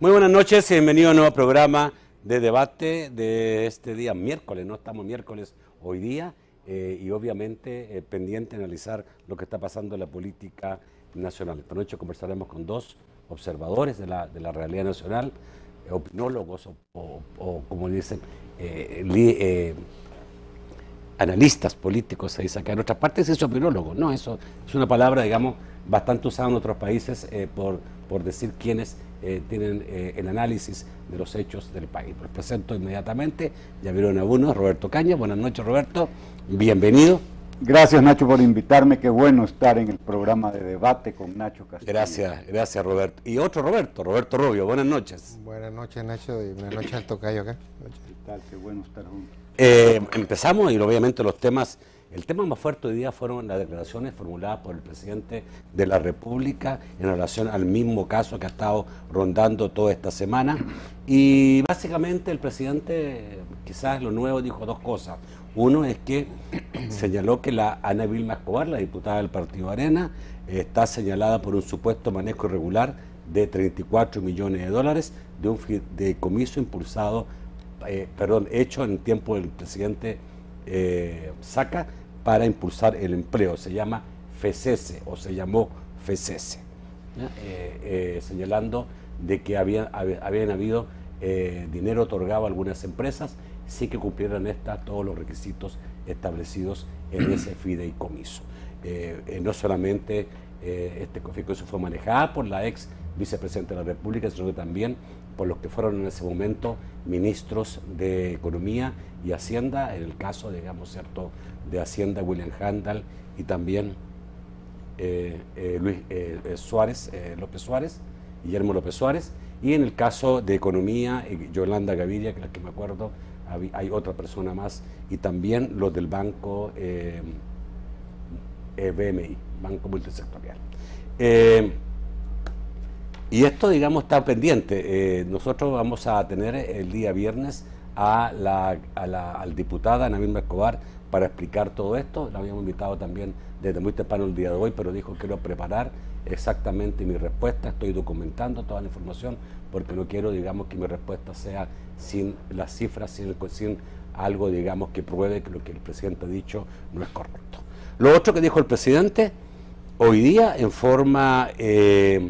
Muy buenas noches y bienvenido a un nuevo programa de debate de este día miércoles. No estamos miércoles hoy día y obviamente pendiente de analizar lo que está pasando en la política nacional. Esta noche conversaremos con dos observadores de la realidad nacional, opinólogos o como dicen, analistas políticos, se dice acá. En otras partes es opinólogo, no, eso es una palabra, digamos, bastante usada en otros países por decir quiénes tienen el análisis de los hechos del país. Los presento inmediatamente, ya vieron a uno, Roberto Caña. Buenas noches, Roberto, bienvenido. Gracias, Nacho, por invitarme. Qué bueno estar en el programa de debate con Nacho Castillo. Gracias, Roberto. Y otro Roberto Rubio, buenas noches. Buenas noches, Nacho, y buenas noches al tocayo acá. ¿Qué tal? Qué bueno estar juntos. Empezamos y obviamente los temas, el tema más fuerte hoy día fueron las declaraciones formuladas por el presidente de la República en relación al mismo caso que ha estado rondando toda esta semana. Y básicamente el presidente, quizás lo nuevo, dijo dos cosas. Uno es que señaló que la Ana Vilma Escobar, la diputada del Partido Arena, está señalada por un supuesto manejo irregular de 34 millones de dólares de un fideicomiso impulsado hecho en tiempo del presidente Saca para impulsar el empleo. Se llama FECESE o se llamó FECESE, señalando de que habían habido dinero otorgado a algunas empresas sin que cumplieran todos los requisitos establecidos en ese fideicomiso. No solamente este fideicomiso fue manejada por la ex vicepresidenta de la República, sino que también por los que fueron en ese momento ministros de Economía y Hacienda, en el caso, digamos, cierto, de Hacienda, William Handel, y también López Suárez, Guillermo López Suárez, y en el caso de Economía, Yolanda Gaviria, que es la que me acuerdo, hay otra persona más, y también los del Banco BMI, Banco Multisectorial. Y esto, digamos, está pendiente. Nosotros vamos a tener el día viernes al diputada Ana Vilma Escobar para explicar todo esto. La habíamos invitado también desde muy temprano el día de hoy, pero dijo que quiero preparar exactamente mi respuesta. Estoy documentando toda la información porque no quiero, digamos, que mi respuesta sea sin las cifras, sin algo, digamos, que pruebe que lo que el presidente ha dicho no es correcto. Lo otro que dijo el presidente hoy día, en forma que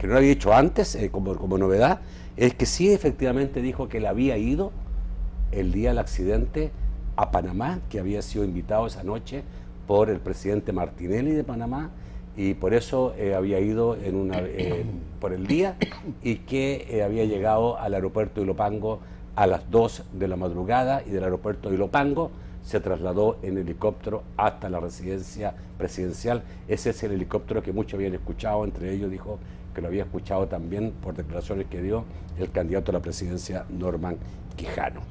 no lo había dicho antes, como novedad, es que sí, efectivamente dijo que él había ido el día del accidente a Panamá, que había sido invitado esa noche por el presidente Martinelli de Panamá, y por eso había ido por el día, y que había llegado al aeropuerto de Ilopango a las 2 de la madrugada, y del aeropuerto de Ilopango se trasladó en helicóptero hasta la residencia presidencial. Ese es el helicóptero que muchos habían escuchado, entre ellos dijo que lo había escuchado también por declaraciones que dio el candidato a la presidencia, Norman Quijano.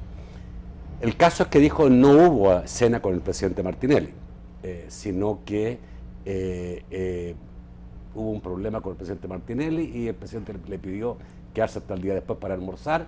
El caso es que dijo no hubo cena con el presidente Martinelli, sino que hubo un problema con el presidente Martinelli y el presidente le pidió quedarse hasta el día después para almorzar,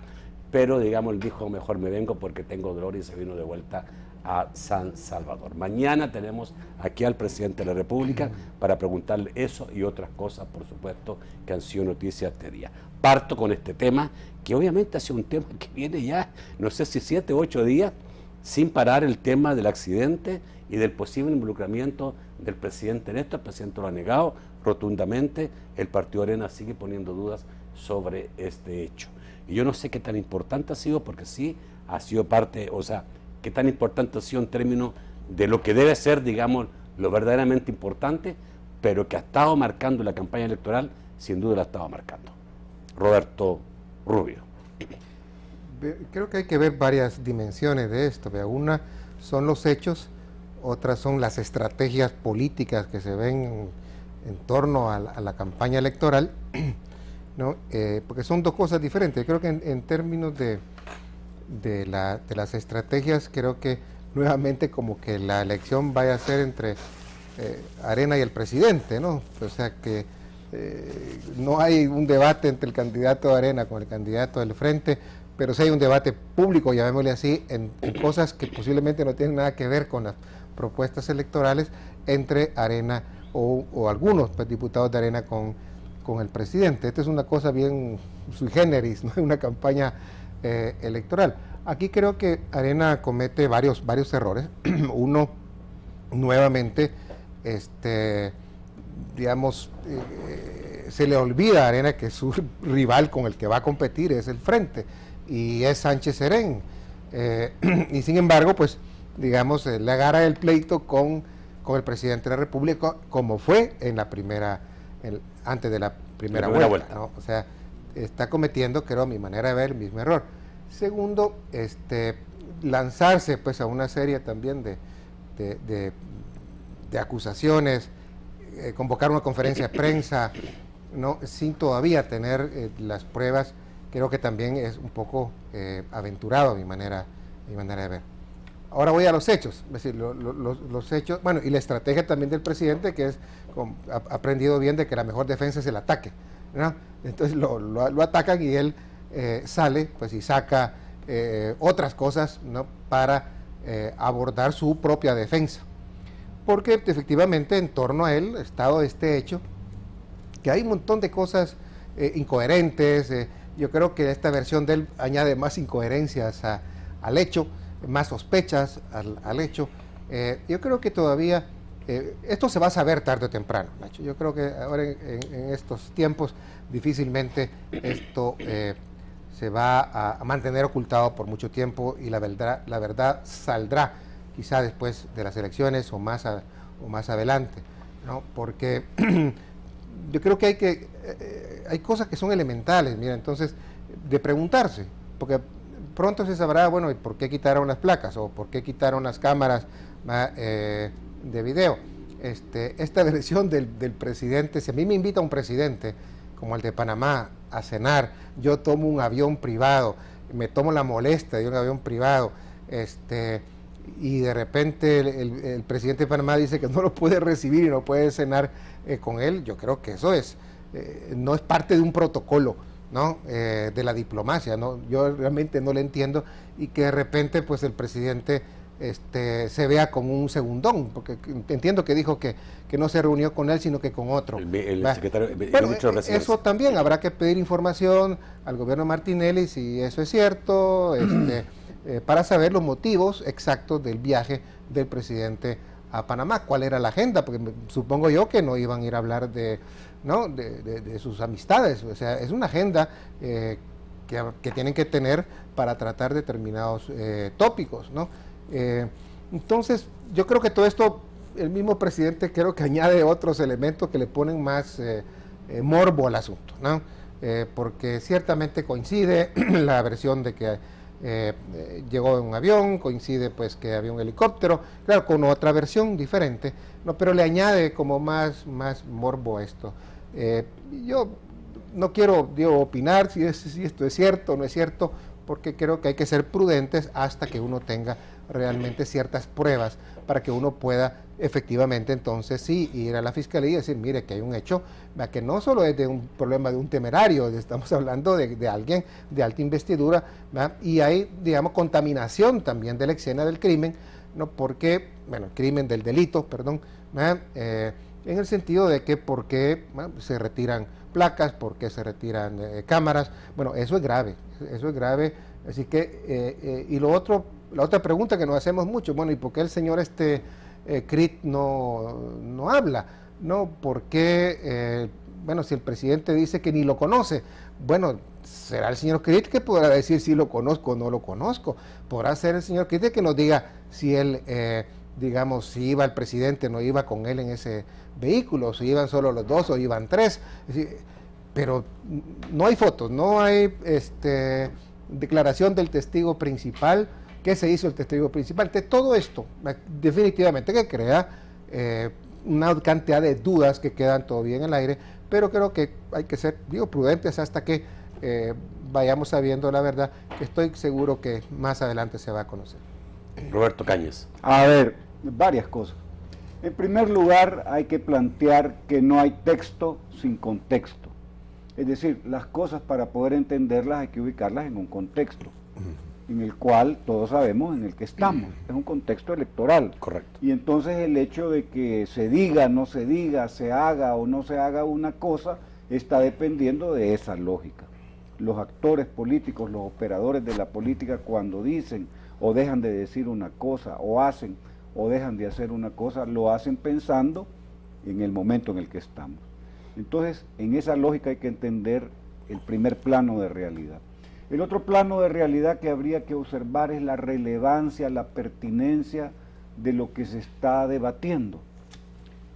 pero digamos él dijo mejor me vengo porque tengo dolor y se vino de vuelta a San Salvador. Mañana tenemos aquí al presidente de la República para preguntarle eso y otras cosas, por supuesto, que han sido noticias este día. Parto con este tema, que obviamente ha sido un tema que viene ya, no sé si 7 o 8 días, sin parar, el tema del accidente y del posible involucramiento del presidente en esto. El presidente lo ha negado rotundamente, el Partido Arena sigue poniendo dudas sobre este hecho. Y yo no sé qué tan importante ha sido, porque sí ha sido parte, o sea, qué tan importante ha sido en términos de lo que debe ser, digamos, lo verdaderamente importante, pero que ha estado marcando la campaña electoral, sin duda la ha estado marcando. Roberto Rubio. Creo que hay que ver varias dimensiones de esto. Una son los hechos, otras son las estrategias políticas que se ven en torno a la campaña electoral, ¿no? Porque son dos cosas diferentes. Creo que en términos de las estrategias, creo que nuevamente como que la elección vaya a ser entre Arena y el presidente, ¿no? O sea que no hay un debate entre el candidato de Arena con el candidato del Frente, pero sí hay un debate público, llamémosle así, en cosas que posiblemente no tienen nada que ver con las propuestas electorales entre Arena o algunos diputados de Arena con con el presidente. Esta es una cosa bien sui generis, ¿no? Una campaña electoral. Aquí creo que Arena comete varios errores. Uno, nuevamente, digamos, se le olvida a Arena que su rival con el que va a competir es el Frente, y es Sánchez Serén. Y sin embargo, pues, digamos, le agarra el pleito con el presidente de la República, como fue en la antes de la primera vuelta, ¿no? O sea, está cometiendo, creo, a mi manera de ver, el mismo error. Segundo, lanzarse pues a una serie también de acusaciones, convocar una conferencia de prensa, ¿no? Sin todavía tener las pruebas, creo que también es un poco aventurado a mi manera de ver. Ahora voy a los hechos, es decir, los hechos, bueno, y la estrategia también del presidente, que es, ha aprendido bien de que la mejor defensa es el ataque, ¿no? Entonces lo atacan y él sale pues y saca otras cosas, ¿no? Para abordar su propia defensa, porque efectivamente en torno a él ha estado este hecho, que hay un montón de cosas incoherentes. Yo creo que esta versión de él añade más incoherencias al hecho, más sospechas al hecho. Yo creo que todavía esto se va a saber tarde o temprano, Nacho. Yo creo que ahora en estos tiempos difícilmente esto se va a mantener ocultado por mucho tiempo, y la verdad saldrá quizá después de las elecciones o más adelante, ¿no? Porque yo creo que hay cosas que son elementales, mira, entonces, de preguntarse, porque pronto se sabrá, bueno, ¿por qué quitaron las placas? ¿O por qué quitaron las cámaras de video? Esta versión del presidente, si a mí me invita un presidente como el de Panamá a cenar, yo tomo un avión privado, me tomo la molestia de un avión privado, y de repente el presidente de Panamá dice que no lo puede recibir y no puede cenar con él, yo creo que eso no es parte de un protocolo, ¿no? De la diplomacia, ¿no? Yo realmente no le entiendo, y que de repente pues el presidente se vea como un segundón, porque entiendo que dijo que no se reunió con él, sino que con otro. El secretario, bueno, eso también habrá que pedir información al gobierno de Martinelli, si eso es cierto, para saber los motivos exactos del viaje del presidente a Panamá, cuál era la agenda, porque supongo yo que no iban a ir a hablar de sus amistades. O sea, es una agenda que tienen que tener para tratar determinados tópicos, ¿no? Entonces, yo creo que todo esto, el mismo presidente creo que añade otros elementos que le ponen más morbo al asunto, ¿no? Porque ciertamente coincide la versión de que llegó en un avión, coincide pues que había un helicóptero, claro, con otra versión diferente, ¿no? Pero le añade como más morbo a esto. Yo no quiero, opinar si esto es cierto o no es cierto, porque creo que hay que ser prudentes hasta que uno tenga realmente ciertas pruebas para que uno pueda efectivamente entonces sí ir a la fiscalía y decir, mire, que hay un hecho que no solo es de un problema de un temerario, estamos hablando de alguien de alta investidura, ¿verdad? Y hay, digamos, contaminación también de la escena del crimen, ¿no? Porque, bueno, el crimen del delito, perdón, en el sentido de que por qué se retiran placas, por qué se retiran cámaras. Bueno, eso es grave, así que, y la otra pregunta que nos hacemos mucho, bueno, ¿y por qué el señor Crit no habla? ¿No? ¿Por qué, bueno, si el presidente dice que ni lo conoce? Bueno, será el señor Crit que podrá decir si lo conozco o no lo conozco. Podrá ser el señor Crit que nos diga si él, digamos, si iba el presidente, no iba con él en ese vehículo, si iban solo los dos o iban tres. Es decir, pero no hay fotos, no hay declaración del testigo principal. ¿Qué se hizo el testigo principal? De todo esto, definitivamente que crea una cantidad de dudas que quedan todavía en el aire, pero creo que hay que ser, prudentes hasta que vayamos sabiendo la verdad, que estoy seguro que más adelante se va a conocer. Roberto Cañas. A ver, varias cosas. En primer lugar, hay que plantear que no hay texto sin contexto. Es decir, las cosas para poder entenderlas hay que ubicarlas en un contexto, en el cual todos sabemos en el que estamos. Es un contexto electoral. Correcto. Y entonces el hecho de que se diga, no se diga, se haga o no se haga una cosa, está dependiendo de esa lógica. Los actores políticos, los operadores de la política, cuando dicen o dejan de decir una cosa, o hacen o dejan de hacer una cosa, lo hacen pensando en el momento en el que estamos. Entonces, en esa lógica hay que entender el primer plano de realidad. El otro plano de realidad que habría que observar es la relevancia, la pertinencia de lo que se está debatiendo.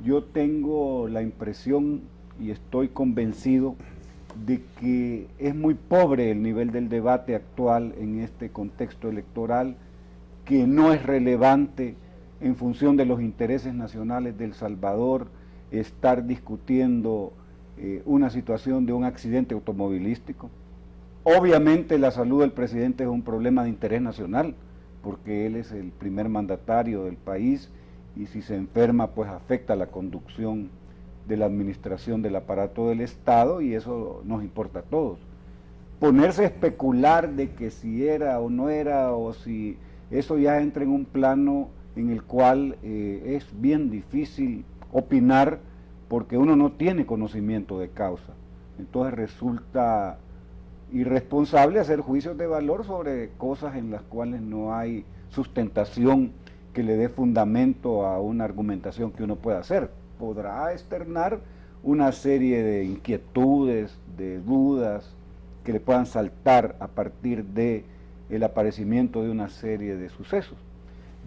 Yo tengo la impresión y estoy convencido de que es muy pobre el nivel del debate actual en este contexto electoral, que no es relevante en función de los intereses nacionales de El Salvador estar discutiendo una situación de un accidente automovilístico. Obviamente la salud del presidente es un problema de interés nacional, porque él es el primer mandatario del país y si se enferma pues afecta la conducción de la administración del aparato del Estado y eso nos importa a todos. Ponerse a especular de que si era o no era o si eso ya entra en un plano en el cual es bien difícil opinar porque uno no tiene conocimiento de causa. Entonces resulta irresponsable hacer juicios de valor sobre cosas en las cuales no hay sustentación que le dé fundamento a una argumentación que uno pueda hacer. Podrá externar una serie de inquietudes, de dudas que le puedan saltar a partir de el aparecimiento de una serie de sucesos.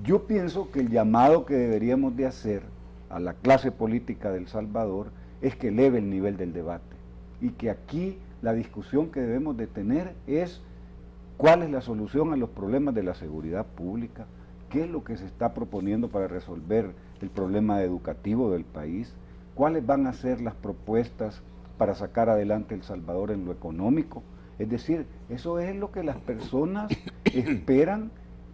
Yo pienso que el llamado que deberíamos de hacer a la clase política de El Salvador es que eleve el nivel del debate y que aquí la discusión que debemos de tener es cuál es la solución a los problemas de la seguridad pública, qué es lo que se está proponiendo para resolver el problema educativo del país, cuáles van a ser las propuestas para sacar adelante El Salvador en lo económico. Es decir, eso es lo que las personas esperan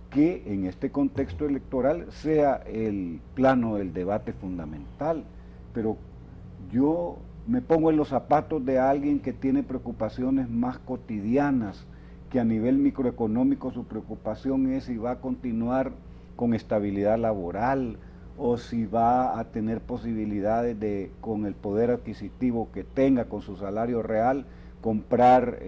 que en este contexto electoral sea el plano del debate fundamental. Pero yo me pongo en los zapatos de alguien que tiene preocupaciones más cotidianas, que a nivel microeconómico su preocupación es si va a continuar con estabilidad laboral o si va a tener posibilidades de, con el poder adquisitivo que tenga, con su salario real, comprar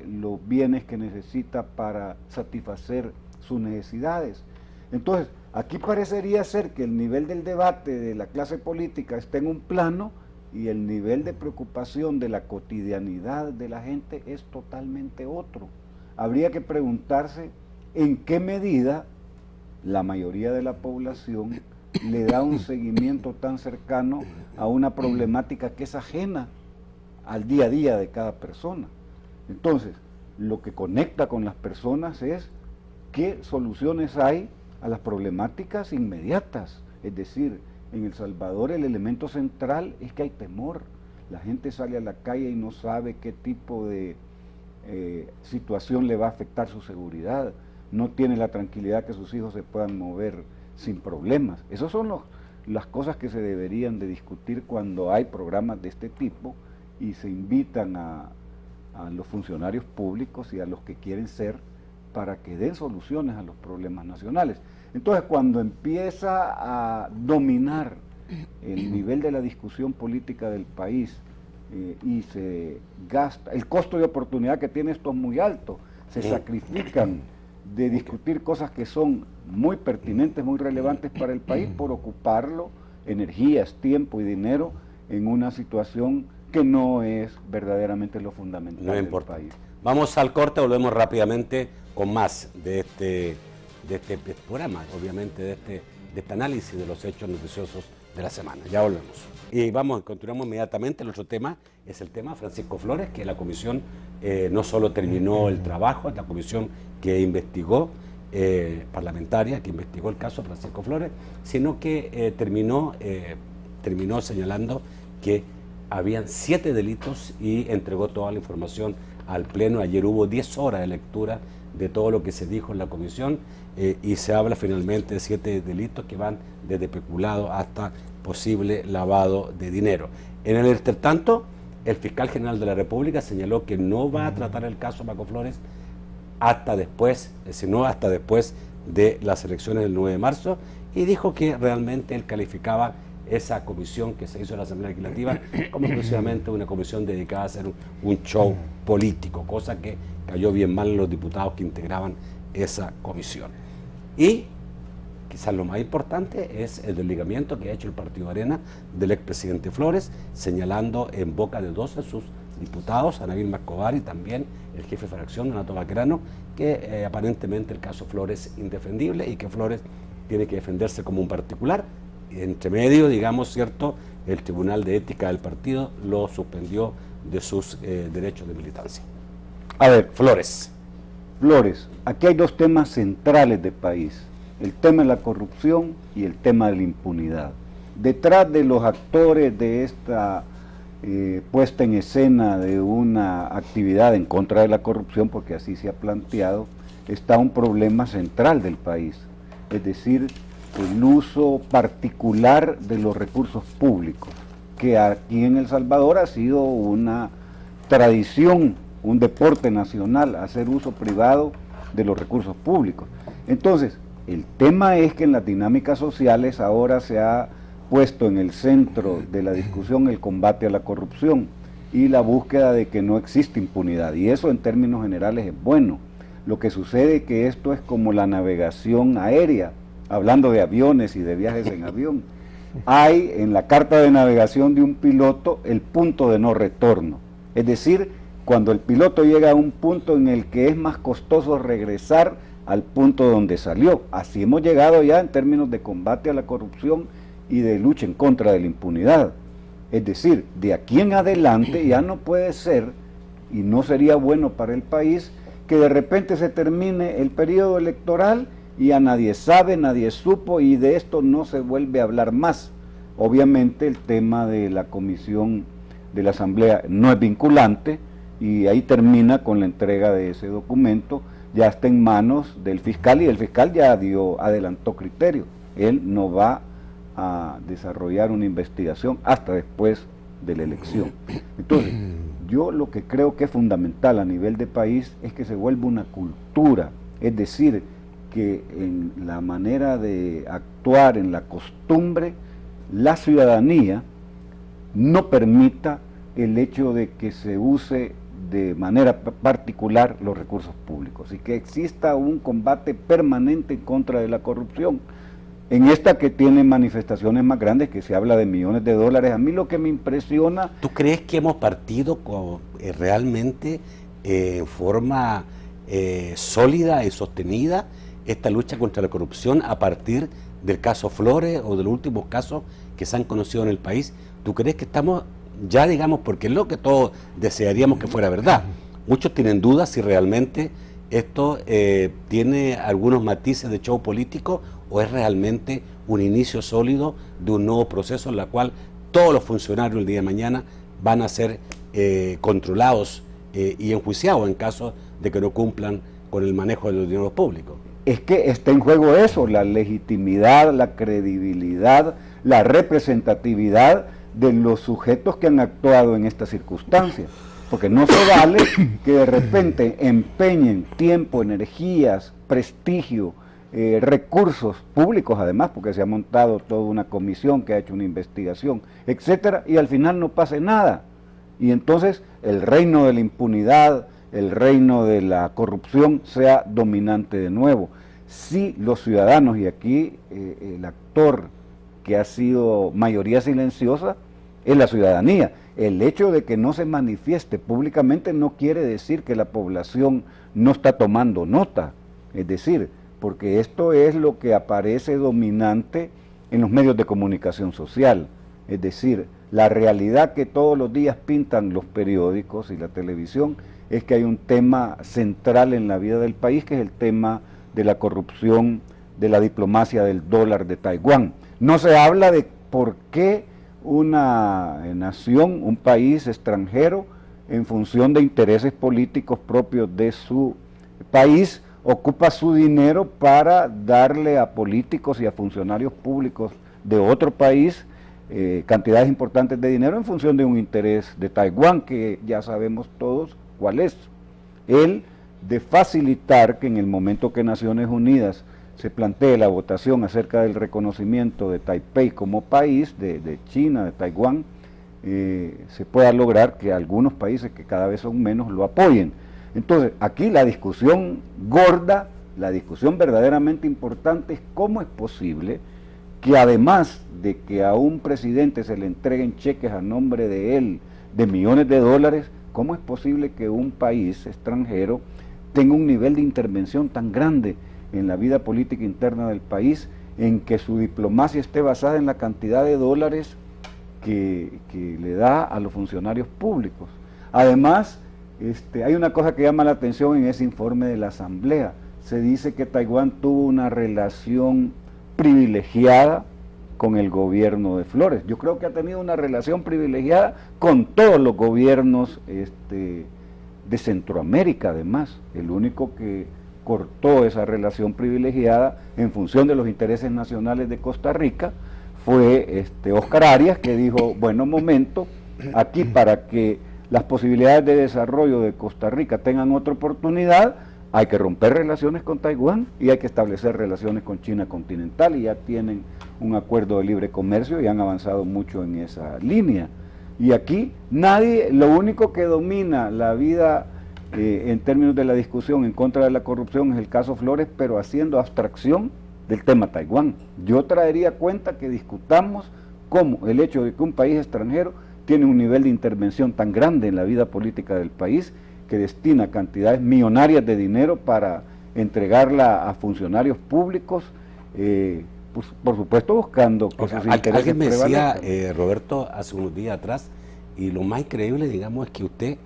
los bienes que necesita para satisfacer sus necesidades. Entonces, aquí parecería ser que el nivel del debate de la clase política está en un plano y el nivel de preocupación de la cotidianidad de la gente es totalmente otro. Habría que preguntarse en qué medida la mayoría de la población le da un seguimiento tan cercano a una problemática que es ajena al día a día de cada persona. Entonces, lo que conecta con las personas es qué soluciones hay a las problemáticas inmediatas. Es decir, en El Salvador el elemento central es que hay temor. La gente sale a la calle y no sabe qué tipo de situación le va a afectar su seguridad. No tiene la tranquilidad que sus hijos se puedan mover sin problemas. Esas son las cosas que se deberían de discutir cuando hay programas de este tipo y se invitan a los funcionarios públicos y a los que quieren ser para que den soluciones a los problemas nacionales. Entonces, cuando empieza a dominar el nivel de la discusión política del país y se gasta, el costo de oportunidad que tiene esto es muy alto, se sacrifican de discutir cosas que son muy pertinentes, muy relevantes para el país por ocuparlo, energías, tiempo y dinero en una situación que no es verdaderamente lo fundamental del país. Vamos al corte, volvemos rápidamente con más de este programa, obviamente de este análisis de los hechos noticiosos de la semana. Ya volvemos. Y continuamos inmediatamente. El otro tema es el tema Francisco Flores, que la comisión no solo terminó el trabajo, es la comisión que investigó, parlamentaria, que investigó el caso Francisco Flores, sino que terminó señalando que habían 7 delitos y entregó toda la información al Pleno. Ayer hubo 10 horas de lectura de todo lo que se dijo en la comisión y se habla finalmente de 7 delitos que van desde peculado hasta posible lavado de dinero. En el entretanto, el fiscal general de la República señaló que no va a tratar el caso Paco Flores hasta después de las elecciones del 9 de marzo y dijo que realmente él calificaba esa comisión que se hizo en la Asamblea Legislativa como exclusivamente una comisión dedicada a hacer un show político, cosa que cayó bien mal en los diputados que integraban esa comisión. Y quizás lo más importante es el desligamiento que ha hecho el Partido Arena del expresidente Flores, señalando en boca de dos de sus diputados, Ana Vilma Escobar y también el jefe de fracción, Donato Baquerano, que aparentemente el caso Flores es indefendible y que Flores tiene que defenderse como un particular. Entre medio, digamos, ¿cierto?, el Tribunal de Ética del partido lo suspendió de sus derechos de militancia. A ver, Flores, aquí hay dos temas centrales del país, el tema de la corrupción y el tema de la impunidad. Detrás de los actores de esta puesta en escena de una actividad en contra de la corrupción, porque así se ha planteado, está un problema central del país, es decir, el uso particular de los recursos públicos, que aquí en El Salvador ha sido una tradición, un deporte nacional, hacer uso privado de los recursos públicos. Entonces, el tema es que en las dinámicas sociales ahora se ha puesto en el centro de la discusión el combate a la corrupción y la búsqueda de que no existe impunidad, y eso en términos generales es bueno. Lo que sucede es que esto es como la navegación aérea, hablando de aviones y de viajes en avión. Hay en la carta de navegación de un piloto el punto de no retorno, es decir, cuando el piloto llega a un punto en el que es más costoso regresar al punto donde salió. Así hemos llegado ya en términos de combate a la corrupción y de lucha en contra de la impunidad. Es decir, de aquí en adelante ya no puede ser, y no sería bueno para el país, que de repente se termine el periodo electoral y a nadie sabe, nadie supo, y de esto no se vuelve a hablar más. Obviamente el tema de la comisión de la Asamblea no es vinculante, y ahí termina con la entrega de ese documento, ya está en manos del fiscal, y el fiscal ya adelantó criterio. Él no va a desarrollar una investigación hasta después de la elección. Entonces, yo lo que creo que es fundamental a nivel de país es que se vuelva una cultura, es decir, que en la manera de actuar, en la costumbre, la ciudadanía no permita el hecho de que se use de manera particular los recursos públicos y que exista un combate permanente en contra de la corrupción. En esta que tiene manifestaciones más grandes, que se habla de millones de dólares, a mí lo que me impresiona... ¿Tú crees que hemos partido realmente en forma sólida y sostenida esta lucha contra la corrupción a partir del caso Flores o de los últimos casos que se han conocido en el país? ¿Tú crees que estamos ya, digamos, porque es lo que todos desearíamos que fuera verdad? Muchos tienen dudas si realmente esto tiene algunos matices de show político o es realmente un inicio sólido de un nuevo proceso en el cual todos los funcionarios el día de mañana van a ser controlados y enjuiciados en caso de que no cumplan con el manejo de los dineros públicos. Es que está en juego eso, la legitimidad, la credibilidad, la representatividad de los sujetos que han actuado en estas circunstancias, porque no se vale que de repente empeñen tiempo, energías, prestigio, recursos públicos además, porque se ha montado toda una comisión que ha hecho una investigación, etcétera, y al final no pase nada. Y entonces el reino de la impunidad, el reino de la corrupción sea dominante de nuevo. Si los ciudadanos, y aquí el actor que ha sido mayoría silenciosa es la ciudadanía, el hecho de que no se manifieste públicamente no quiere decir que la población no está tomando nota, es decir, porque esto es lo que aparece dominante en los medios de comunicación social, es decir, la realidad que todos los días pintan los periódicos y la televisión es que hay un tema central en la vida del país, que es el tema de la corrupción, de la diplomacia del dólar de Taiwán. No se habla de por qué una nación, un país extranjero, en función de intereses políticos propios de su país, ocupa su dinero para darle a políticos y a funcionarios públicos de otro país cantidades importantes de dinero en función de un interés de Taiwán, que ya sabemos todos cuál es. El de facilitar que en el momento que Naciones Unidas se plantee la votación acerca del reconocimiento de Taipei como país, de China, de Taiwán, se pueda lograr que algunos países que cada vez son menos lo apoyen. Entonces, aquí la discusión gorda, la discusión verdaderamente importante es cómo es posible que además de que a un presidente se le entreguen cheques a nombre de él de millones de dólares, ¿cómo es posible que un país extranjero tenga un nivel de intervención tan grande en la vida política interna del país, en que su diplomacia esté basada en la cantidad de dólares que le da a los funcionarios públicos? Además, hay una cosa que llama la atención en ese informe de la Asamblea. Se dice que Taiwán tuvo una relación privilegiada con el gobierno de Flores. Yo creo que ha tenido una relación privilegiada con todos los gobiernos de Centroamérica, además. El único que cortó esa relación privilegiada en función de los intereses nacionales de Costa Rica fue Oscar Arias, que dijo, bueno, momento, aquí para que las posibilidades de desarrollo de Costa Rica tengan otra oportunidad, hay que romper relaciones con Taiwán y hay que establecer relaciones con China continental, y ya tienen un acuerdo de libre comercio y han avanzado mucho en esa línea. Y aquí nadie, lo único que domina la vida en términos de la discusión en contra de la corrupción es el caso Flores, pero haciendo abstracción del tema Taiwán. Yo traería cuenta que discutamos cómo el hecho de que un país extranjero tiene un nivel de intervención tan grande en la vida política del país, que destina cantidades millonarias de dinero para entregarla a funcionarios públicos, pues, por supuesto buscando que sus intereses alguien me decía, prevalezcan. Roberto, hace unos días atrás, y lo más increíble, digamos, es que usted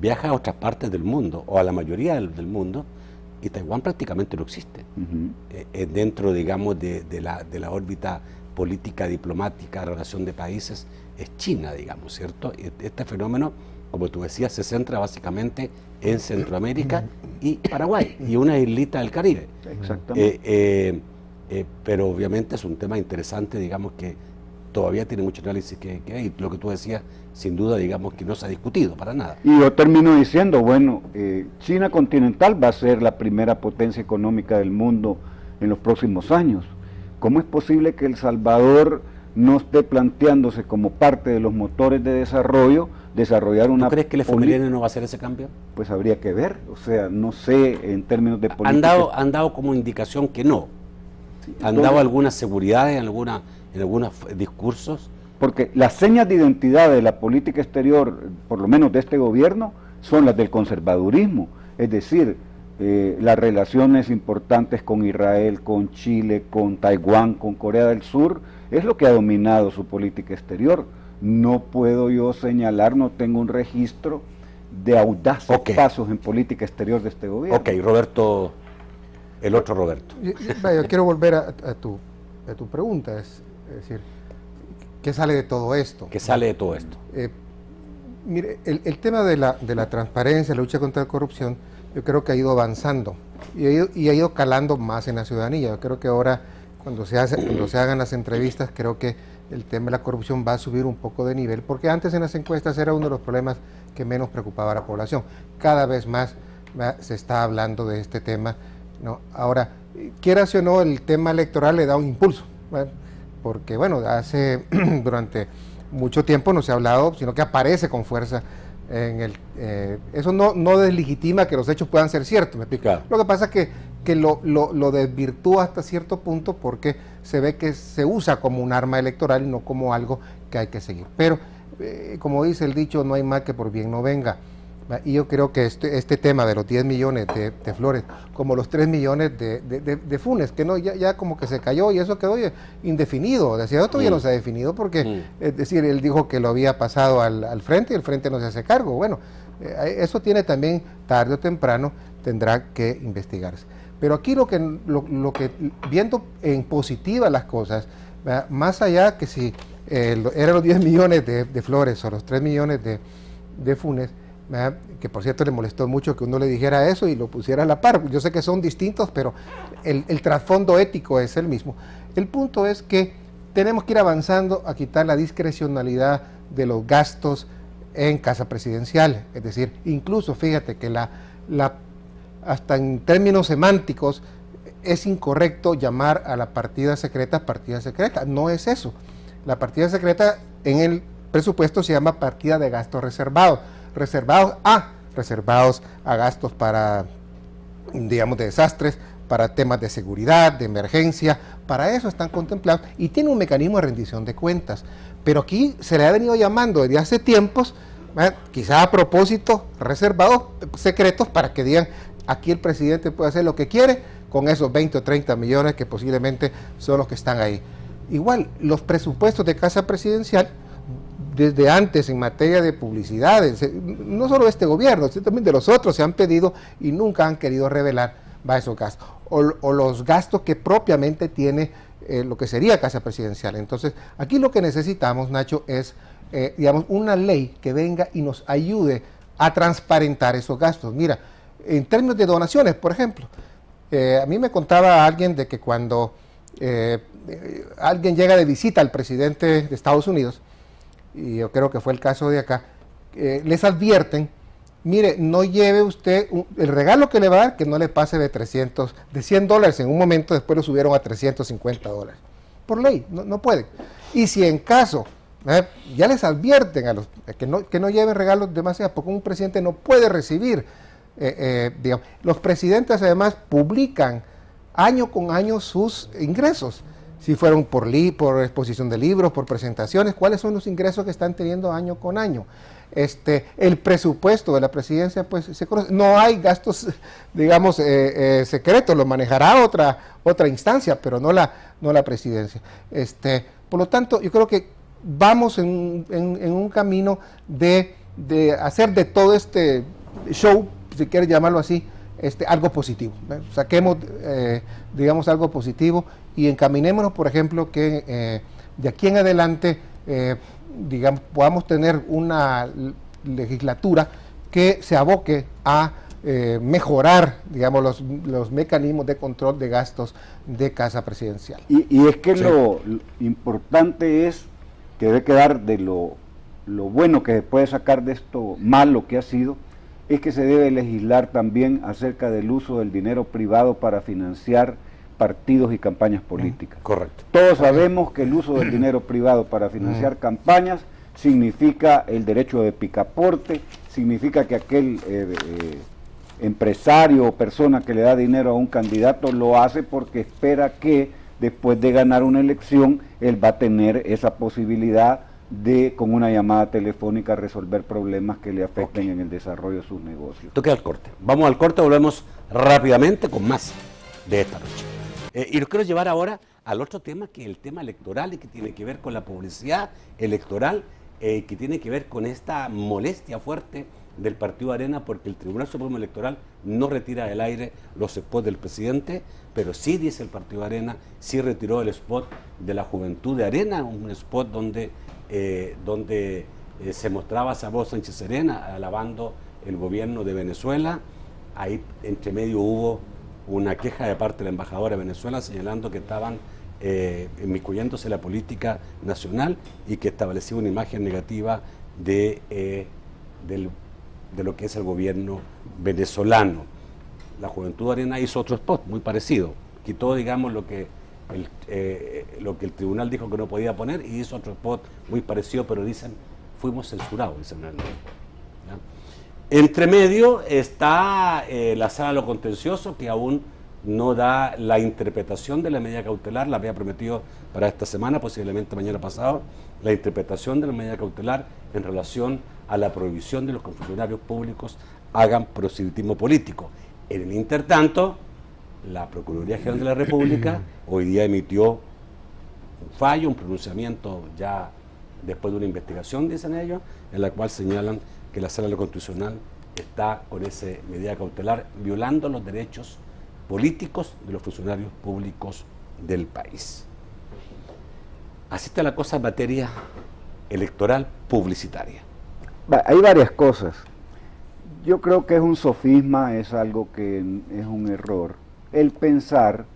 viaja a otras partes del mundo, o a la mayoría del mundo, y Taiwán prácticamente no existe. Dentro, digamos, de la órbita política, diplomática, relación de países, es China, digamos, ¿cierto? Este fenómeno, como tú decías, se centra básicamente en Centroamérica y Paraguay, y una islita del Caribe. Exactamente. Pero obviamente es un tema interesante, digamos, que todavía tiene mucho análisis que hay. Lo que tú decías, sin duda, digamos, que no se ha discutido para nada. Y yo termino diciendo, bueno, China continental va a ser la primera potencia económica del mundo en los próximos años. ¿Cómo es posible que El Salvador no esté planteándose como parte de los motores de desarrollo, desarrollar una... ¿Tú crees que el FMLN no va a hacer ese cambio? Pues habría que ver, o sea, no sé en términos de política. Han dado como indicación que no. Sí, han dado algunas seguridades en algunos discursos. Porque las señas de identidad de la política exterior, por lo menos de este gobierno, son las del conservadurismo, es decir, las relaciones importantes con Israel, con Chile, con Taiwán, con Corea del Sur, es lo que ha dominado su política exterior. No puedo yo señalar, no tengo un registro de audaces pasos en política exterior de este gobierno. Ok, Roberto, el otro Roberto. Yo quiero volver a tu pregunta, es decir, ¿qué sale de todo esto? ¿Qué sale de todo esto? Mire, el tema de la transparencia, la lucha contra la corrupción, yo creo que ha ido avanzando y ha ido calando más en la ciudadanía. Yo creo que ahora, cuando se hagan las entrevistas, creo que el tema de la corrupción va a subir un poco de nivel, porque antes en las encuestas era uno de los problemas que menos preocupaba a la población. Cada vez más se está hablando de este tema, ¿no? Ahora, quieras o no, el tema electoral le da un impulso, ¿verdad? Porque bueno, durante mucho tiempo no se ha hablado, sino que aparece con fuerza eso no deslegitima que los hechos puedan ser ciertos, ¿me explico? Claro. Lo que pasa es que lo desvirtúa hasta cierto punto, porque se ve que se usa como un arma electoral y no como algo que hay que seguir. Pero, como dice el dicho, no hay mal que por bien no venga. Y yo creo que este tema de los 10 millones de Flores, como los 3 millones de Funes, que no ya como que se cayó y eso quedó indefinido. Decía, todavía no se ha definido porque, es decir, él dijo que lo había pasado al frente y el frente no se hace cargo. Bueno, eso tiene también, tarde o temprano, tendrá que investigarse. Pero aquí lo que viendo en positiva las cosas, más allá que si eran los 10 millones de Flores o los 3 millones de Funes, que por cierto le molestó mucho que uno le dijera eso y lo pusiera a la par. Yo sé que son distintos, pero el trasfondo ético es el mismo. El punto es que tenemos que ir avanzando a quitar la discrecionalidad de los gastos en casa presidencial. Es decir, incluso fíjate que hasta en términos semánticos, es incorrecto llamar a la partida secreta, no es eso. La partida secreta en el presupuesto se llama partida de gastos reservados, reservados a gastos para, digamos, de desastres, para temas de seguridad, de emergencia, para eso están contemplados y tiene un mecanismo de rendición de cuentas. Pero aquí se le ha venido llamando desde hace tiempos, quizás a propósito, reservados secretos para que digan, aquí el presidente puede hacer lo que quiere con esos 20 o 30 millones que posiblemente son los que están ahí. Igual, los presupuestos de Casa Presidencial, desde antes en materia de publicidad, no solo de este gobierno, sino también de los otros, se han pedido y nunca han querido revelar esos gastos, o los gastos que propiamente tiene lo que sería Casa Presidencial. Entonces, aquí lo que necesitamos, Nacho, es, digamos, una ley que venga y nos ayude a transparentar esos gastos. Mira, en términos de donaciones, por ejemplo, a mí me contaba alguien de que cuando alguien llega de visita al presidente de Estados Unidos, y yo creo que fue el caso de acá, les advierten, mire, no lleve usted el regalo que le va a dar, que no le pase de $100 en un momento, después lo subieron a $350. Por ley, no pueden. Y si en caso, ya les advierten a los que no lleven regalos demasiado, porque un presidente no puede recibir, digamos, los presidentes además publican año con año sus ingresos, si fueron por exposición de libros, por presentaciones, cuáles son los ingresos que están teniendo año con año. El presupuesto de la presidencia, pues se conoce, no hay gastos, digamos, secretos, lo manejará otra instancia, pero no la presidencia. Por lo tanto, yo creo que vamos en un camino de hacer de todo este show, si quieres llamarlo así, algo positivo. Saquemos, digamos, algo positivo y encaminémonos, por ejemplo, que de aquí en adelante, digamos, podamos tener una legislatura que se aboque a mejorar, digamos, los mecanismos de control de gastos de Casa Presidencial. Y es que sí, lo importante es que debe quedar de lo bueno que se puede sacar de esto malo que ha sido, es que se debe legislar también acerca del uso del dinero privado para financiar partidos y campañas políticas. Correcto. Todos sabemos que el uso del dinero privado para financiar campañas significa el derecho de picaporte, significa que aquel empresario o persona que le da dinero a un candidato lo hace porque espera que después de ganar una elección él va a tener esa posibilidad de, con una llamada telefónica, resolver problemas que le afecten en el desarrollo de sus negocios. Toque al corte. Vamos al corte, volvemos rápidamente con más de esta noche. Y los quiero llevar ahora al otro tema, que es el tema electoral y que tiene que ver con la publicidad electoral, que tiene que ver con esta molestia fuerte del Partido Arena, porque el Tribunal Supremo Electoral no retira del aire los spots del presidente, pero sí, dice el Partido Arena, sí retiró el spot de la Juventud de Arena, un spot donde se mostraba a Sabó Sánchez Serena alabando el gobierno de Venezuela. Ahí entre medio hubo una queja de parte de la embajadora de Venezuela señalando que estaban inmiscuyéndose en la política nacional y que establecía una imagen negativa de lo que es el gobierno venezolano. La Juventud Arena hizo otro spot muy parecido, quitó, digamos, lo que el tribunal dijo que no podía poner y hizo otro spot muy parecido, pero dicen, fuimos censurados, dicen en el spot. Entre medio está la Sala de lo Contencioso, que aún no da la interpretación de la medida cautelar, la había prometido para esta semana, posiblemente mañana pasado, la interpretación de la medida cautelar en relación a la prohibición de los funcionarios públicos hagan proselitismo político. En el intertanto, la Procuraduría General de la República hoy día emitió un fallo, un pronunciamiento ya después de una investigación, dicen ellos, en la cual señalan que la Sala de lo Constitucional está con esa medida cautelar violando los derechos políticos de los funcionarios públicos del país. Así está la cosa en materia electoral publicitaria. Hay varias cosas. Yo creo que es un sofisma, es algo que es un error, el pensar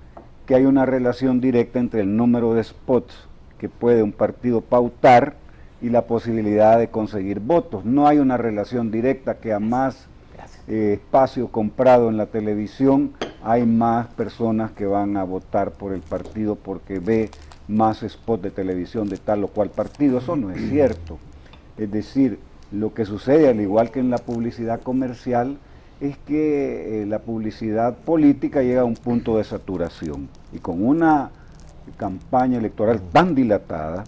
que hay una relación directa entre el número de spots que puede un partido pautar y la posibilidad de conseguir votos. No hay una relación directa, que a más espacio comprado en la televisión hay más personas que van a votar por el partido porque ve más spots de televisión de tal o cual partido. Eso no es cierto. Es decir, lo que sucede, al igual que en la publicidad comercial, es que la publicidad política llega a un punto de saturación. Y con una campaña electoral tan dilatada,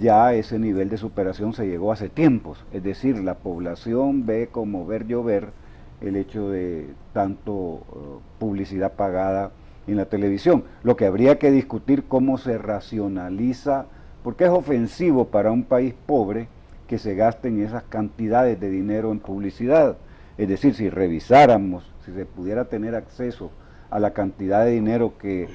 ya ese nivel de superación se llegó hace tiempos. Es decir, la población ve como ver llover el hecho de tanto publicidad pagada en la televisión. Lo que habría que discutir cómo se racionaliza, porque es ofensivo para un país pobre que se gasten esas cantidades de dinero en publicidad. Es decir, si revisáramos, si se pudiera tener acceso a la cantidad de dinero que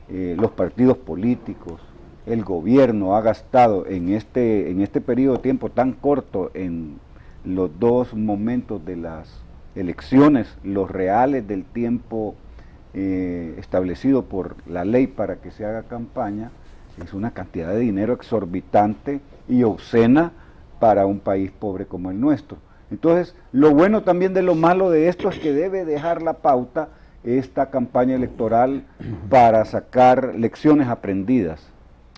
los partidos políticos, el gobierno ha gastado en este periodo de tiempo tan corto en los dos momentos de las elecciones, los reales del tiempo establecido por la ley para que se haga campaña, es una cantidad de dinero exorbitante y obscena para un país pobre como el nuestro. Entonces, lo bueno también de lo malo de esto es que debe dejar la pauta esta campaña electoral para sacar lecciones aprendidas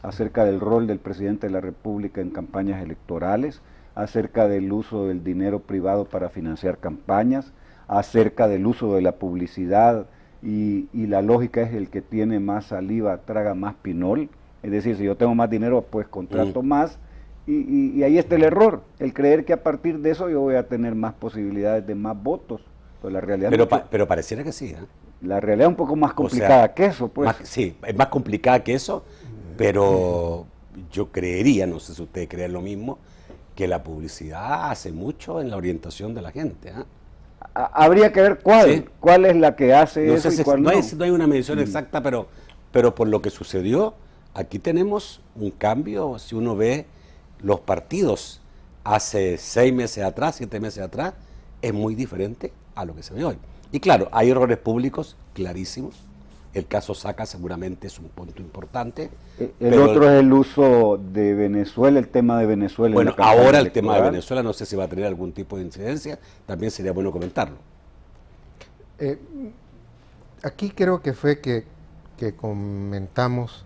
acerca del rol del presidente de la República en campañas electorales, acerca del uso del dinero privado para financiar campañas, acerca del uso de la publicidad y la lógica es el que tiene más saliva traga más pinol, es decir, si yo tengo más dinero pues contrato más y ahí está el error, el creer que a partir de eso yo voy a tener más posibilidades de más votos. Pues la realidad pero pareciera que sí, ¿eh? La realidad es un poco más complicada que eso, pues. Sí, es más complicada que eso, pero yo creería, no sé si ustedes creen lo mismo, que la publicidad hace mucho en la orientación de la gente, ¿eh? Habría que ver cuál es la que hace no eso sé y cuál no. No hay una medición exacta, pero por lo que sucedió, aquí tenemos un cambio. Si uno ve los partidos hace 6 meses atrás, 7 meses atrás, es muy diferente a lo que se ve hoy. Y claro, hay errores públicos clarísimos. El caso Saca seguramente es un punto importante. El otro es el uso de Venezuela, el tema de Venezuela. Bueno, ahora el tema de Venezuela no sé si va a tener algún tipo de incidencia, también sería bueno comentarlo. Aquí creo que fue que comentamos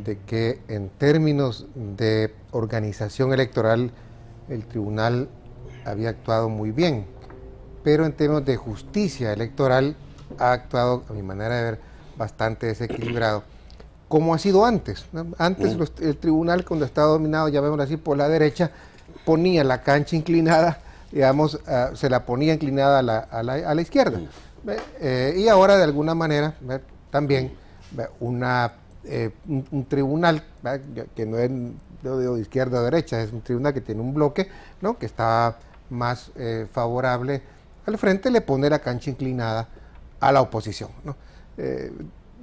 de que en términos de organización electoral el tribunal había actuado muy bien, pero en términos de justicia electoral ha actuado, a mi manera de ver, bastante desequilibrado, como ha sido antes, ¿no? Antes el tribunal, cuando estaba dominado, llamémoslo así, por la derecha, ponía la cancha inclinada, digamos, se la ponía inclinada a la izquierda. Y ahora, de alguna manera, también un tribunal que no es de izquierda o derecha, es un tribunal que tiene un bloque, ¿no?, que está más favorable al frente, le pone la cancha inclinada a la oposición, ¿no?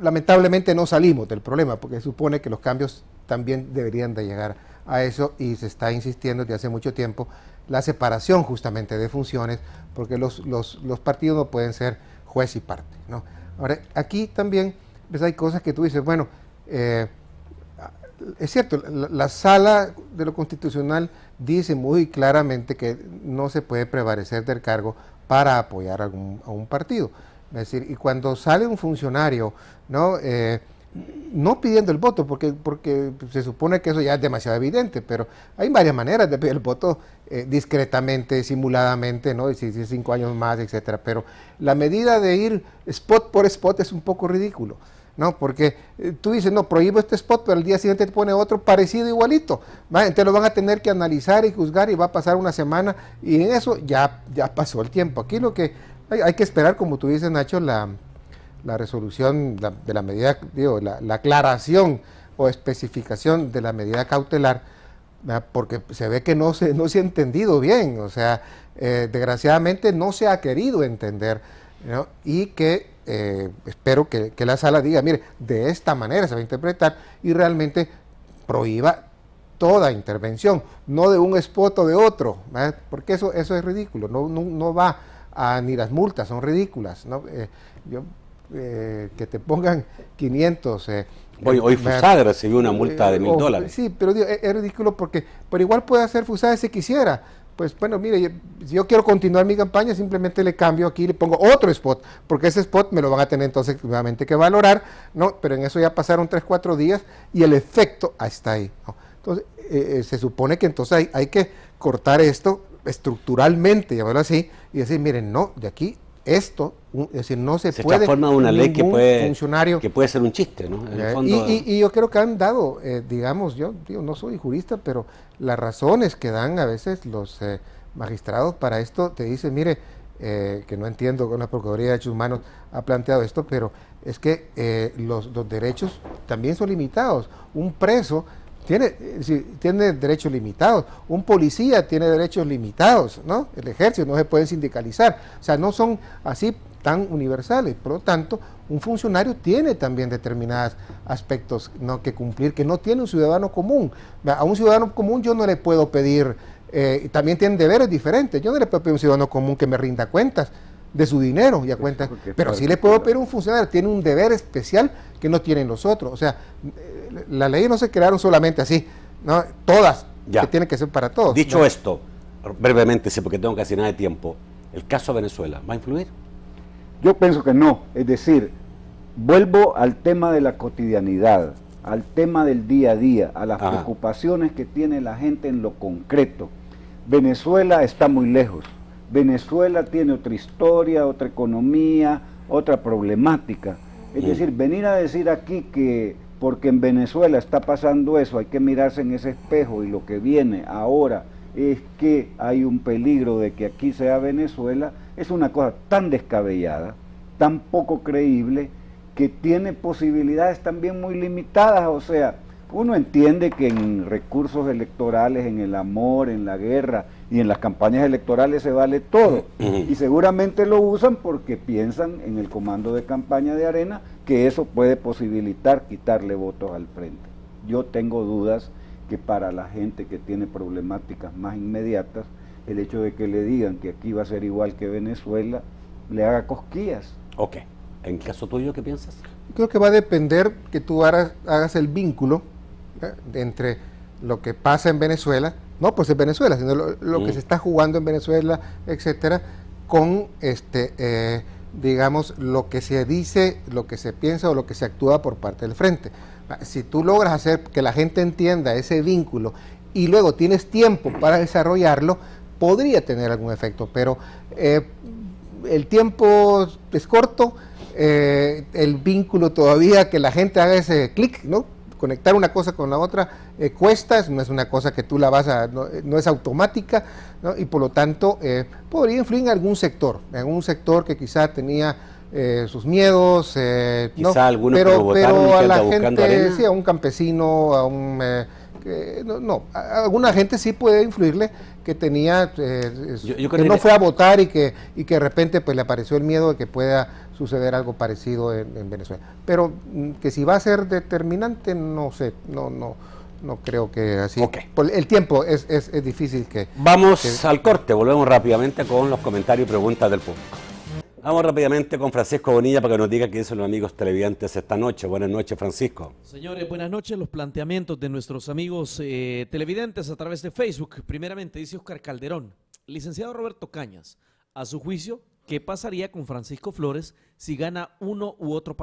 Lamentablemente no salimos del problema, porque se supone que los cambios también deberían de llegar a eso, y se está insistiendo desde hace mucho tiempo la separación justamente de funciones, porque los partidos no pueden ser juez y parte, ¿no? Ahora, aquí también pues, hay cosas que tú dices, bueno, es cierto, la sala de lo constitucional dice muy claramente que no se puede prevalecer del cargo para apoyar a un partido. Es decir, y cuando sale un funcionario, ¿no?, no pidiendo el voto, porque se supone que eso ya es demasiado evidente, pero hay varias maneras de pedir el voto, discretamente, simuladamente, ¿no?, si 5 años más, etcétera. Pero la medida de ir spot por spot es un poco ridículo, ¿no? Porque tú dices, no, prohíbo este spot, pero al día siguiente te pone otro parecido igualito, ¿va? Entonces lo van a tener que analizar y juzgar, y va a pasar una semana, y en eso ya pasó el tiempo. Aquí lo que hay que esperar, como tú dices, Nacho, la resolución de la medida, digo, la aclaración o especificación de la medida cautelar, ¿verdad?, porque se ve que no se ha entendido bien, o sea, desgraciadamente no se ha querido entender, ¿no? Y que espero que la sala diga, mire, de esta manera se va a interpretar, y realmente prohíba toda intervención, no de un spot o de otro, ¿verdad?, porque eso es ridículo, no va ni las multas son ridículas, ¿no? Que te pongan 500. Hoy FUSAD recibió una multa de $1000. Sí, pero digo, es ridículo porque, pero igual puede hacer FUSAD si quisiera, pues bueno, mire, si yo quiero continuar mi campaña, simplemente le cambio aquí, le pongo otro spot, porque ese spot me lo van a tener entonces nuevamente que valorar, ¿no? Pero en eso ya pasaron 3, 4 días y el efecto está ahí, ¿no? Entonces, se supone que entonces hay que cortar esto estructuralmente, llamarlo así, y decir, miren, no, de aquí esto, es decir, no se puede... Se transforma en una ley que puede ser un chiste, ¿no? En el fondo, y yo creo que han dado, digamos, yo digo, no soy jurista, pero las razones que dan a veces los magistrados para esto, te dicen, mire, que no entiendo con la Procuraduría de Derechos Humanos ha planteado esto, pero es que los derechos también son limitados. Un preso tiene derechos limitados, un policía tiene derechos limitados, ¿no? El ejército no se puede sindicalizar, o sea, no son así tan universales, por lo tanto, un funcionario tiene también determinados aspectos, ¿no?, que cumplir, que no tiene un ciudadano común. A un ciudadano común yo no le puedo pedir, también tienen deberes diferentes, yo no le puedo pedir a un ciudadano común que me rinda cuentas de su dinero, ya cuenta, pero sí le puedo pedir a un funcionario, tiene un deber especial que no tienen los otros. O sea, las leyes no se crearon solamente así, ¿no? Todas, que tienen que ser para todos. Dicho ¿no? esto, brevemente, sí, porque tengo casi nada de tiempo, ¿el caso Venezuela va a influir? Yo pienso que no, es decir, vuelvo al tema de la cotidianidad, al tema del día a día, a las preocupaciones que tiene la gente en lo concreto. Venezuela está muy lejos. Venezuela tiene otra historia, otra economía, otra problemática. Es decir, venir a decir aquí que porque en Venezuela está pasando eso, hay que mirarse en ese espejo y lo que viene ahora es que hay un peligro de que aquí sea Venezuela, es una cosa tan descabellada, tan poco creíble, que tiene posibilidades también muy limitadas. O sea, uno entiende que en recursos electorales, en el amor, en la guerra y en las campañas electorales se vale todo, y seguramente lo usan porque piensan en el comando de campaña de Arena que eso puede posibilitar quitarle votos al frente. Yo tengo dudas que para la gente que tiene problemáticas más inmediatas, el hecho de que le digan que aquí va a ser igual que Venezuela, le haga cosquillas. Ok. ¿En caso tuyo qué piensas? Creo que va a depender que tú hagas el vínculo entre lo que pasa en Venezuela, no pues en Venezuela, sino lo que se está jugando en Venezuela, etcétera, con digamos, lo que se dice, lo que se piensa o lo que se actúa por parte del frente. Si tú logras hacer que la gente entienda ese vínculo y luego tienes tiempo para desarrollarlo, podría tener algún efecto, pero el tiempo es corto, el vínculo todavía, que la gente haga ese clic, ¿no? Conectar una cosa con la otra cuesta, no es una cosa que tú la vas a, no es automática, ¿no? Y por lo tanto podría influir en algún sector que quizá tenía sus miedos, quizá ¿no? algunos pero a la gente, arena. sí, a un campesino, a un a alguna gente sí puede influirle que tenía que no fue a votar y que de repente pues le apareció el miedo de que pueda suceder algo parecido en Venezuela, pero que si va a ser determinante, no sé, no creo que así. Por el tiempo es difícil que... Vamos al corte, volvemos rápidamente con los comentarios y preguntas del público. Vamos rápidamente con Francisco Bonilla para que nos diga qué dicen los amigos televidentes esta noche. Buenas noches, Francisco. Señores, buenas noches. Los planteamientos de nuestros amigos televidentes a través de Facebook. Primeramente, dice Oscar Calderón, licenciado Roberto Cañas, a su juicio, ¿qué pasaría con Francisco Flores si gana uno u otro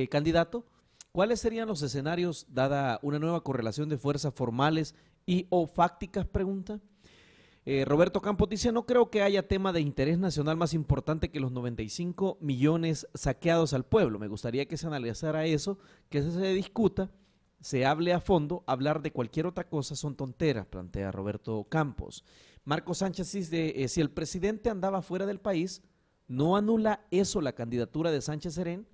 candidato? ¿Cuáles serían los escenarios dada una nueva correlación de fuerzas formales y o fácticas? Pregunta. Roberto Campos dice, no creo que haya tema de interés nacional más importante que los 95 millones saqueados al pueblo. Me gustaría que se analizara eso, que se discuta, se hable a fondo. Hablar de cualquier otra cosa son tonteras, plantea Roberto Campos. Marco Sánchez dice, si el presidente andaba fuera del país, ¿no anula eso la candidatura de Sánchez Serén?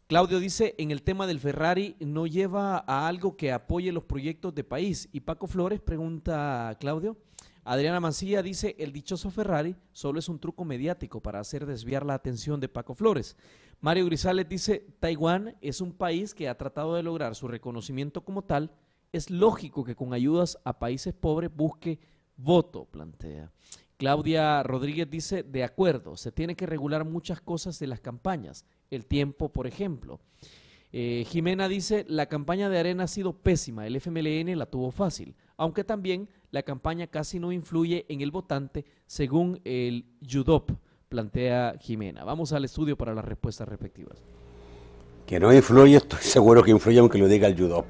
Claudio dice, en el tema del Ferrari, ¿no lleva a algo que apoye los proyectos de país? Y Paco Flores, pregunta Claudio. Adriana Mancilla dice, el dichoso Ferrari solo es un truco mediático para hacer desviar la atención de Paco Flores. Mario Grisales dice, Taiwán es un país que ha tratado de lograr su reconocimiento como tal. Es lógico que con ayudas a países pobres busque voto, plantea. Claudia Rodríguez dice, de acuerdo, se tiene que regular muchas cosas de las campañas, el tiempo, por ejemplo. Jimena dice, la campaña de Arena ha sido pésima, el FMLN la tuvo fácil. aunque también la campaña casi no influye en el votante, según el UDOP, plantea Jimena. Vamos al estudio para las respuestas respectivas. Que no influye, estoy seguro que influye aunque lo diga el UDOP.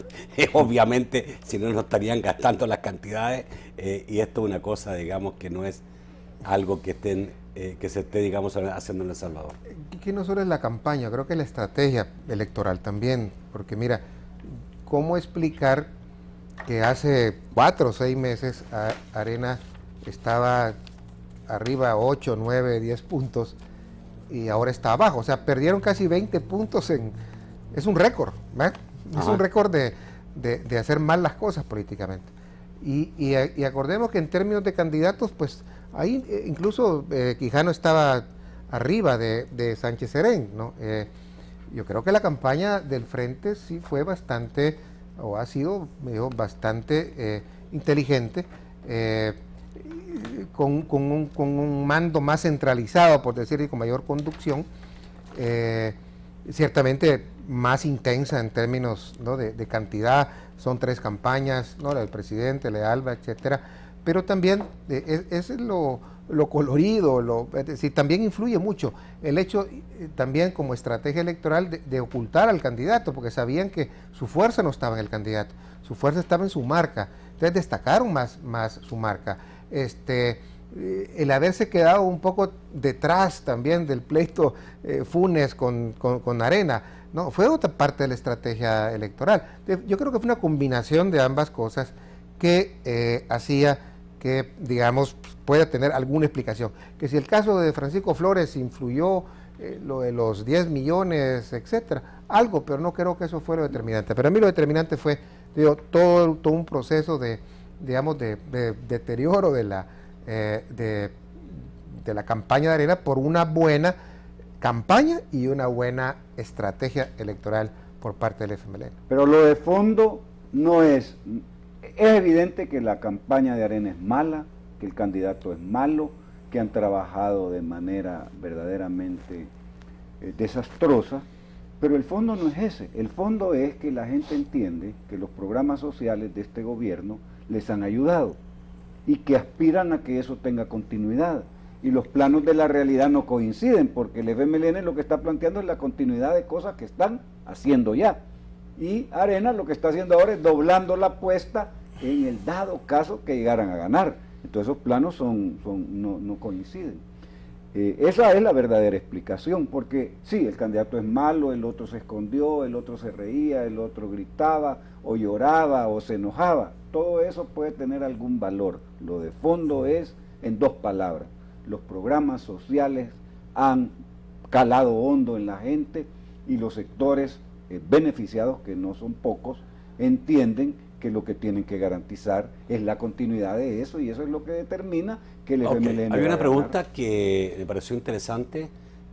Obviamente, si no, estarían gastando las cantidades, y esto es una cosa, digamos, que no es algo que se esté, digamos, haciendo en El Salvador. Que no solo es la campaña, creo que la estrategia electoral también, porque mira, ¿cómo explicar que hace 4 o 6 meses Arena estaba arriba 8, 9, 10 puntos y ahora está abajo? O sea, perdieron casi 20 puntos es un récord, ¿verdad? Es un récord de hacer mal las cosas políticamente. Y acordemos que en términos de candidatos, pues ahí incluso Quijano estaba arriba de Sánchez Serén, ¿no? Yo creo que la campaña del Frente sí fue bastante, o ha sido bastante inteligente, con un mando más centralizado, por decir, y con mayor conducción, ciertamente más intensa en términos, ¿no?, de cantidad. Son 3 campañas, ¿no?, la del presidente, la de Alba, etcétera, pero también es lo colorido, es decir, también influye mucho el hecho también como estrategia electoral de ocultar al candidato, porque sabían que su fuerza no estaba en el candidato, su fuerza estaba en su marca, entonces destacaron más su marca. El haberse quedado un poco detrás también del pleito Funes con Arena, ¿no?, fue otra parte de la estrategia electoral. Yo creo que fue una combinación de ambas cosas que hacía que, digamos, pueda tener alguna explicación. Que si el caso de Francisco Flores influyó lo de los 10 millones, etcétera, algo, pero no creo que eso fuera lo determinante. Pero a mí lo determinante fue, digo, todo un proceso de, digamos, de deterioro de la campaña de Arena por una buena campaña y una buena estrategia electoral por parte del FMLN. Pero lo de fondo no es evidente que la campaña de Arena es mala, que el candidato es malo, que han trabajado de manera verdaderamente desastrosa, pero el fondo no es ese. El fondo es que la gente entiende que los programas sociales de este gobierno les han ayudado y que aspiran a que eso tenga continuidad. Y los planos de la realidad no coinciden, porque el FMLN lo que está planteando es la continuidad de cosas que están haciendo ya. Y Arena lo que está haciendo ahora es doblando la apuesta en el dado caso que llegaran a ganar. Entonces esos planos no coinciden. Esa es la verdadera explicación, porque sí, el candidato es malo, el otro se escondió, el otro se reía, el otro gritaba, o lloraba, o se enojaba. Todo eso puede tener algún valor. Lo de fondo es, en 2 palabras, los programas sociales han calado hondo en la gente y los sectores beneficiados, que no son pocos, entienden que lo que tienen que garantizar es la continuidad de eso, y eso es lo que determina que el FMLN... Hay una pregunta que me pareció interesante,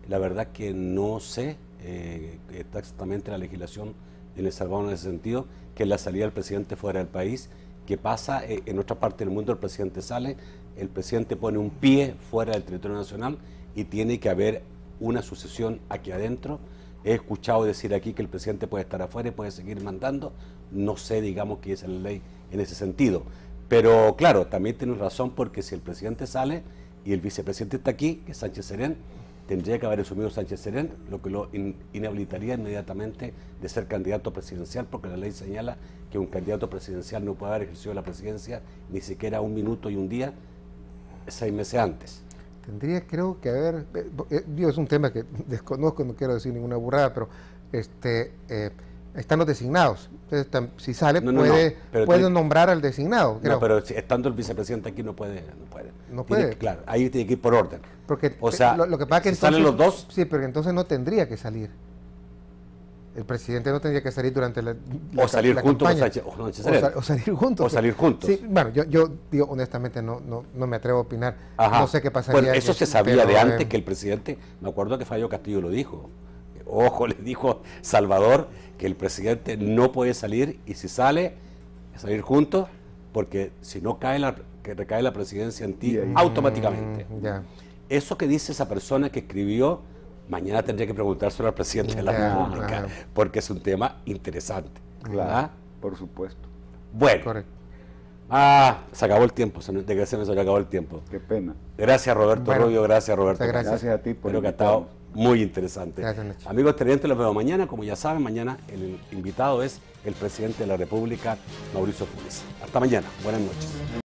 la verdad que no sé está exactamente la legislación en El Salvador en ese sentido, que es la salida del presidente fuera del país. ¿Qué pasa? En otra parte del mundo el presidente sale, el presidente pone un pie fuera del territorio nacional y tiene que haber una sucesión aquí adentro. He escuchado decir aquí que el presidente puede estar afuera y puede seguir mandando. No sé, digamos, que es la ley en ese sentido. Pero claro, también tiene razón, porque si el presidente sale y el vicepresidente está aquí, que es Sánchez Serén, tendría que haber asumido Sánchez Serén, lo que lo inhabilitaría inmediatamente de ser candidato presidencial, porque la ley señala que un candidato presidencial no puede haber ejercido la presidencia ni siquiera 1 minuto y 1 día 6 meses antes. Tendría, creo que haber, es un tema que desconozco, no quiero decir ninguna burrada, pero están los designados. Entonces, si sale, puede nombrar al designado. Creo. No, pero estando el vicepresidente aquí no puede. No puede. Claro, ahí tiene que ir por orden. Porque o sea, lo que pasa es que si salen los dos. Sí, pero entonces no tendría que salir. El presidente no tendría que salir durante la o salir la juntos campaña. o salir juntos. O salir juntos. Sí, bueno, yo digo honestamente, no me atrevo a opinar. Ajá. No sé qué pasaría. Bueno, eso se sabía de antes, que el presidente, me acuerdo que Fabio Castillo lo dijo. Ojo, le dijo Salvador que el presidente no puede salir, y si sale, salir juntos, porque si no recae la presidencia en ti automáticamente. Ya. Eso que dice esa persona que escribió, mañana tendría que preguntárselo al presidente de la República, porque es un tema interesante. Claro, por supuesto. Bueno, correcto. Se acabó el tiempo, de que se me acabó el tiempo. Qué pena. Gracias Roberto Bueno, Rubio, gracias Roberto. gracias. Gracias a ti por Creo que ha estado muy interesante. Gracias, Nacho. Amigos televidentes, los veo mañana. Como ya saben, mañana el invitado es el presidente de la República, Mauricio Funes. Hasta mañana. Buenas noches.